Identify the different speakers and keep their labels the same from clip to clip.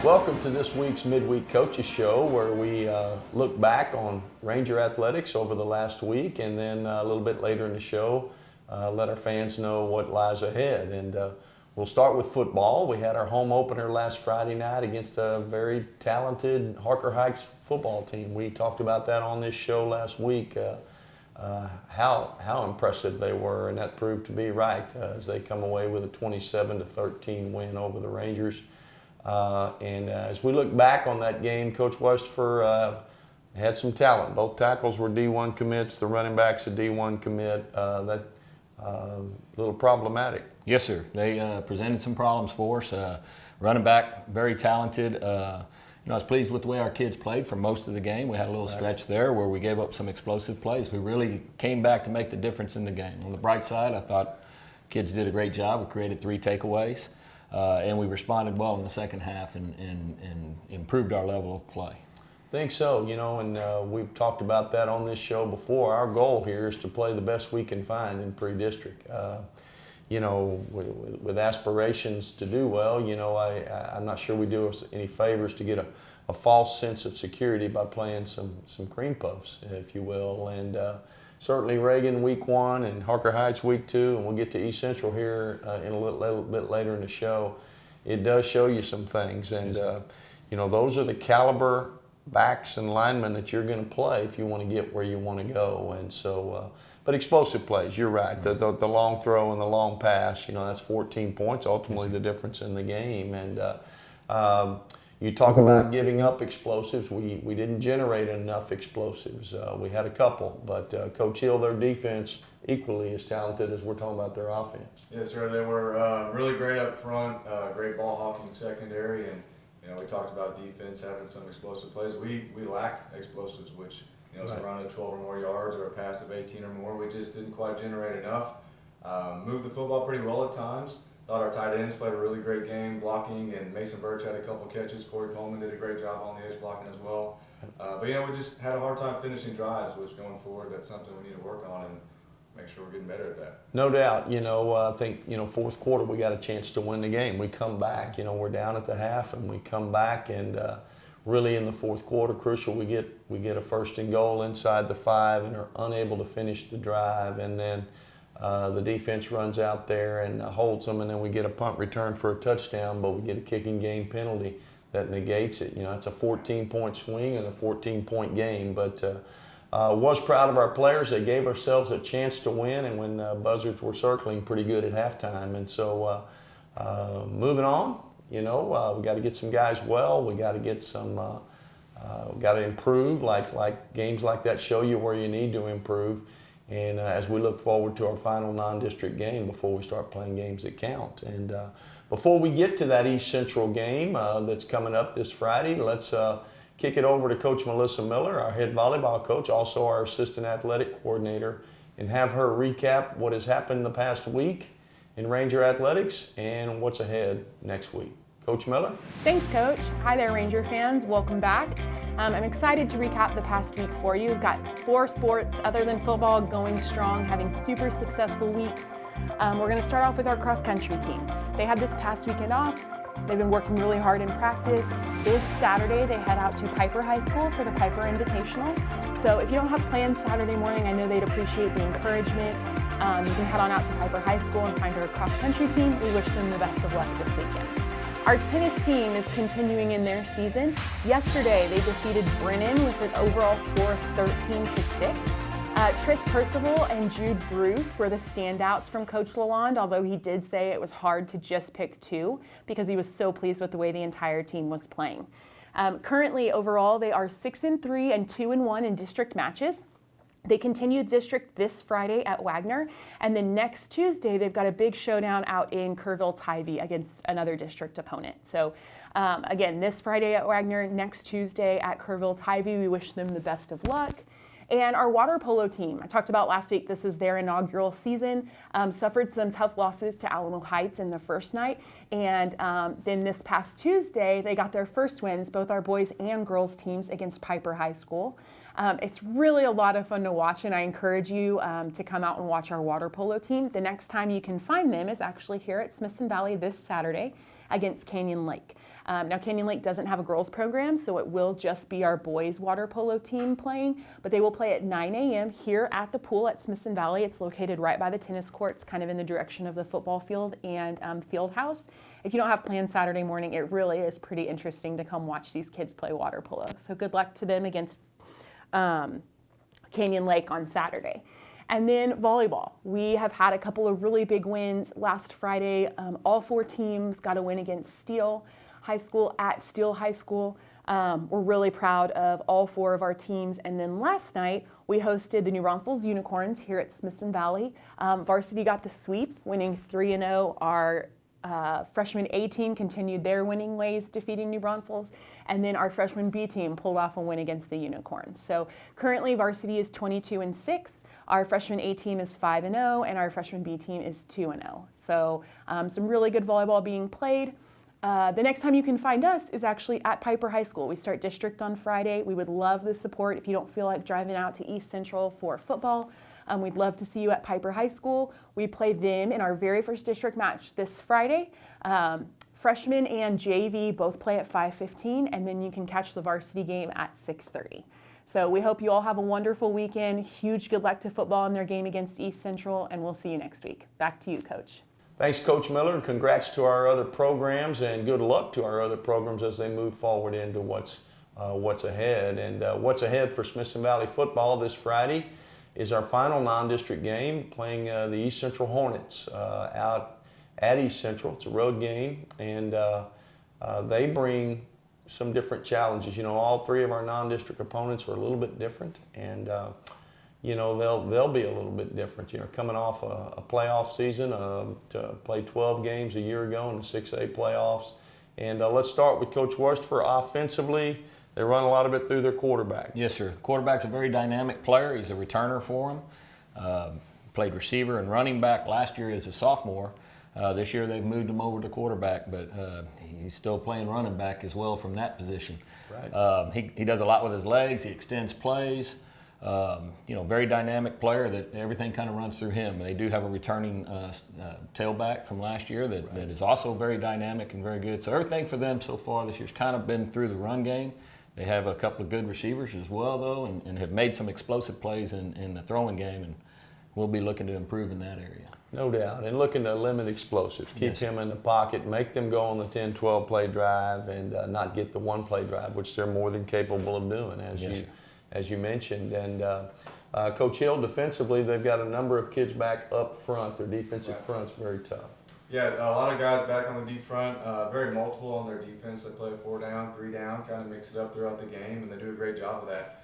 Speaker 1: Welcome to this week's Midweek Coaches Show, where we look back on Ranger athletics over the last week, and then a little bit later in the show, let our fans know what lies ahead. And we'll start with football. We had our home opener last Friday night against a very talented Harker Heights football team. We talked about that on this show last week, how impressive they were, and that proved to be right as they come away with a 27-13 win over the Rangers. As we look back on that game, Coach Westphal had some talent. Both tackles were D1 commits. The running back's a D1 commit. That little problematic.
Speaker 2: Yes, sir. They presented some problems for us. Running back, very talented. I was pleased with the way our kids played for most of the game. We had a little stretch there where we gave up some explosive plays. We really came back to make the difference in the game. On the bright side, I thought kids did a great job. We created 3 takeaways. And we responded well in the second half and improved our level of play.
Speaker 1: I think so, and we've talked about that on this show before. Our goal here is to play the best we can find in pre-district. With aspirations to do well, I'm not sure we do us any favors to get a false sense of security by playing some cream puffs, if you will. And certainly Reagan week 1 and Harker Heights week 2, and we'll get to East Central here in a little bit later in the show. It does show you some things, and those are the caliber backs and linemen that you're going to play if you want to get where you want to go. And so, but explosive plays, you're right. The long throw and the long pass, that's 14 points, ultimately the difference in the game. And you talk about giving up explosives. We didn't generate enough explosives. We had a couple, but Coach Hill, their defense, equally as talented as we're talking about their offense.
Speaker 3: Yes, sir. They were really great up front, great ball hawking secondary, and we talked about defense having some explosive plays. We lacked explosives, which is a run of 12 or more yards or a pass of 18 or more. We just didn't quite generate enough. Moved the football pretty well at times. Thought our tight ends played a really great game blocking, and Mason Birch had a couple catches. Corey Coleman did a great job on the edge blocking as well. But we just had a hard time finishing drives, which going forward, that's something we need to work on and make sure we're getting better at that.
Speaker 1: No doubt. I think, fourth quarter we got a chance to win the game. We come back, we're down at the half, and we come back, and really in the fourth quarter, crucial, we get a 1st and goal inside the 5 and are unable to finish the drive, and then the defense runs out there and holds them, and then we get a punt return for a touchdown, but we get a kicking game penalty that negates it. It's a 14-point swing and a 14-point game, but was proud of our players. They gave ourselves a chance to win, and when buzzards were circling pretty good at halftime. And so moving on, we got to get some guys well. We got to get some, we got to improve, like games like that show you where you need to improve. And as we look forward to our final non-district game before we start playing games that count. And before we get to that East Central game that's coming up this Friday, let's kick it over to Coach Melissa Miller, our head volleyball coach, also our assistant athletic coordinator, and have her recap what has happened in the past week in Ranger athletics and what's ahead next week. Coach Miller?
Speaker 4: Thanks, Coach. Hi there, Ranger fans. Welcome back. I'm excited to recap the past week for you. We've got 4 sports other than football going strong, having super successful weeks. We're going to start off with our cross-country team. They had this past weekend off. They've been working really hard in practice. This Saturday, they head out to Piper High School for the Piper Invitational. So if you don't have plans Saturday morning, I know they'd appreciate the encouragement. You can head on out to Piper High School and find our cross-country team. We wish them the best of luck this weekend. Our tennis team is continuing in their season. Yesterday, they defeated Brennan with an overall score of 13-6. Tris Percival and Jude Bruce were the standouts from Coach Lalonde, although he did say it was hard to just pick 2 because he was so pleased with the way the entire team was playing. Currently, overall, they are 6-3 and 2-1 in district matches. They continue district this Friday at Wagner, and then next Tuesday they've got a big showdown out in Kerrville-Tivy against another district opponent. So again, this Friday at Wagner, next Tuesday at Kerrville-Tivy. We wish them the best of luck. And our water polo team, I talked about last week, this is their inaugural season, suffered some tough losses to Alamo Heights in the first night. And then this past Tuesday, they got their first wins, both our boys and girls teams, against Piper High School. It's really a lot of fun to watch, and I encourage you to come out and watch our water polo team. The next time you can find them is actually here at Smithson Valley this Saturday against Canyon Lake. Now Canyon Lake doesn't have a girls program, so it will just be our boys water polo team playing, but they will play at 9 a.m. here at the pool at Smithson Valley. It's located right by the tennis courts, kind of in the direction of the football field and field house. If you don't have plans Saturday morning, it really is pretty interesting to come watch these kids play water polo. So good luck to them against Canyon Lake on Saturday. And then volleyball. We have had a couple of really big wins. Last Friday, all 4 teams got a win against Steele High School at Steele High School. We're really proud of all 4 of our teams. And then last night, we hosted the New Braunfels Unicorns here at Smithson Valley. Varsity got the sweep, winning 3-0. Our freshman A team continued their winning ways, defeating New Braunfels. And then our freshman B team pulled off a win against the Unicorns. So currently, varsity is 22-6. Our freshman A team is 5-0, and our freshman B team is 2-0. So some really good volleyball being played. The next time you can find us is actually at Piper High School. We start district on Friday. We would love the support if you don't feel like driving out to East Central for football. We'd love to see you at Piper High School. We play them in our very first district match this Friday. Freshmen and JV both play at 5:15, and then you can catch the varsity game at 6:30. So we hope you all have a wonderful weekend. Huge good luck to football in their game against East Central, and we'll see you next week. Back to you, Coach.
Speaker 1: Thanks, Coach Miller. Congrats to our other programs, and good luck to our other programs as they move forward into what's ahead. And what's ahead for Smithson Valley football this Friday is our final non-district game, playing the East Central Hornets out at East Central. It's a road game, and they bring some different challenges. You know, all 3 of our non-district opponents are a little bit different, and you know, they'll be a little bit different. You know, coming off a playoff season to play 12 games a year ago in the 6A playoffs. And let's start with Coach Worstfer. Offensively, they run a lot of it through their quarterback.
Speaker 2: Yes, sir. The quarterback's a very dynamic player. He's a returner for them. Played receiver and running back last year as a sophomore. This year they've moved him over to quarterback, but he's still playing running back as well from that position.
Speaker 1: Right.
Speaker 2: He does a lot with his legs. He extends plays. You know, very dynamic player that everything kind of runs through him. They do have a returning tailback from last year that is also very dynamic and very good. So everything for them so far this year's kind of been through the run game. They have a couple of good receivers as well, though, and have made some explosive plays in the throwing game, and we'll be looking to improve in that area.
Speaker 1: No doubt, and looking to limit explosives, keep
Speaker 2: Yes.
Speaker 1: him in the pocket, make them go on the 10, 12 play drive, and not get the 1 play drive, which they're more than capable of doing, as you mentioned. And Coach Hill, defensively, they've got a number of kids back up front. Their defensive front's very tough.
Speaker 3: Yeah, a lot of guys back on the deep front, very multiple on their defense. They play 4 down, 3 down, kind of mix it up throughout the game, and they do a great job of that.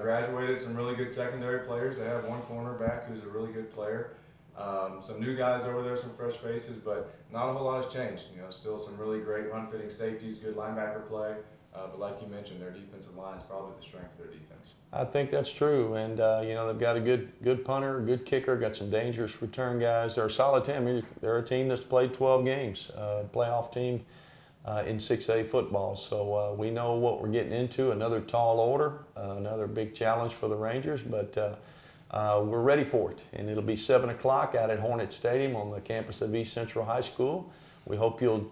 Speaker 3: Graduated some really good secondary players. They have 1 cornerback who's a really good player. Some new guys over there, some fresh faces, but not a whole lot has changed. You know, still some really great run-fitting safeties, good linebacker play. But like you mentioned, their defensive line is probably the strength of their defense.
Speaker 1: I think that's true, and you know, they've got a good punter, good kicker, got some dangerous return guys. They're a solid team. I mean, they're a team that's played 12 games, playoff team in 6A football. So we know what we're getting into. Another tall order, another big challenge for the Rangers, but we're ready for it. And it'll be 7 o'clock out at Hornet Stadium on the campus of East Central High School. We hope you'll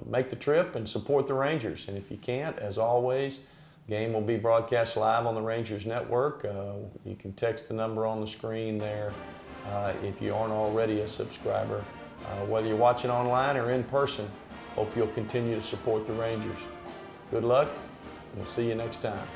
Speaker 1: make the trip and support the Rangers. And if you can't, as always, game will be broadcast live on the Rangers Network. You can text the number on the screen there if you aren't already a subscriber. Whether you're watching online or in person, hope you'll continue to support the Rangers. Good luck. We'll see you next time.